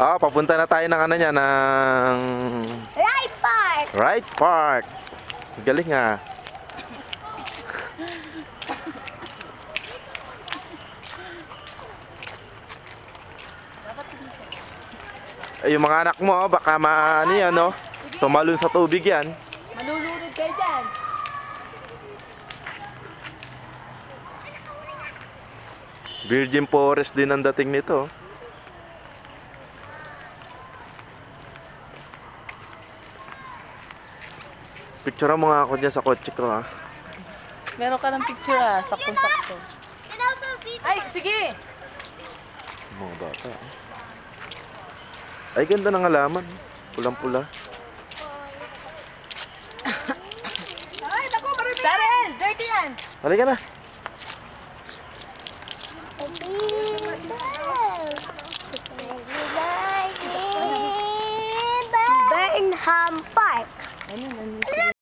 Papunta na tayo ng ano niya, ng Right Park! Right Park. Galing nga. Yung mga anak mo, baka ano yan, no? Tumalon sa tubig yan. Malulunod kayo dyan. Virgin Forest din ang dating nito. Picture mo nga ako dyan sa kotse ko, ha? Meron ka ng picture saktong-sakto. Ay, sige! Mga bata, Ay, ganda ng halaman. Pulang-pula. Ay, naku, marami. Darren! Dirty yan! Halika na. Burnham Park. Ano,